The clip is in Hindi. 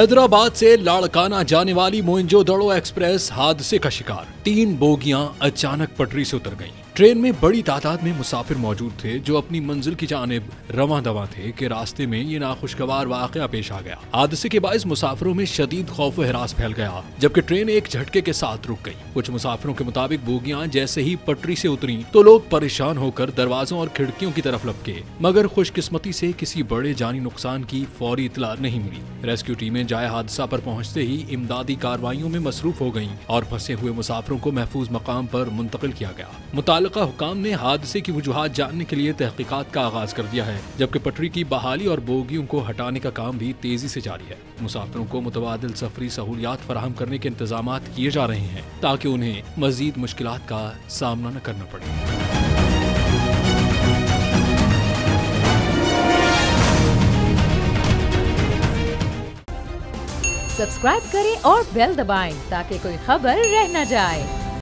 हैदराबाद से लाड़काना जाने वाली मोइंजोदड़ो एक्सप्रेस हादसे का शिकार। 3 बोगियां अचानक पटरी से उतर गईं। ट्रेन में बड़ी तादाद में मुसाफिर मौजूद थे जो अपनी मंजिल की जानिब रवां दवां थे कि रास्ते में ये नाखुशगवार वाकया पेश आ गया। हादसे के बायस मुसाफिरों में शदीद खौफ व हिरास फैल गया, जबकि ट्रेन एक झटके के साथ रुक गई। कुछ मुसाफिरों के मुताबिक बोगियां जैसे ही पटरी से उतरी तो लोग परेशान होकर दरवाजों और खिड़कियों की तरफ लपके, मगर खुशकिस्मती से किसी बड़े जानी नुकसान की फौरी इतला नहीं मिली। रेस्क्यू टीमें जाए हादसा पर पहुंचते ही इमदादी कार्रवाइयों में मसरूफ हो गईं और फंसे हुए मुसाफिरों को महफूज मकाम पर मुंतकिल किया गया। मुताल्लिका हुकाम ने हादसे की वजूहात जानने के लिए तहकीकात का आगाज कर दिया है, जबकि पटरी की बहाली और बोगियों को हटाने का काम भी तेजी से जारी है। मुसाफिरों को मुतबादिल सफरी सहूलियात फराहम करने के इंतजाम किए जा रहे हैं ताकि उन्हें मजीद मुश्किलात का सामना न करना पड़े। सब्सक्राइब करें और बेल दबाएं ताकि कोई खबर रह न जाए।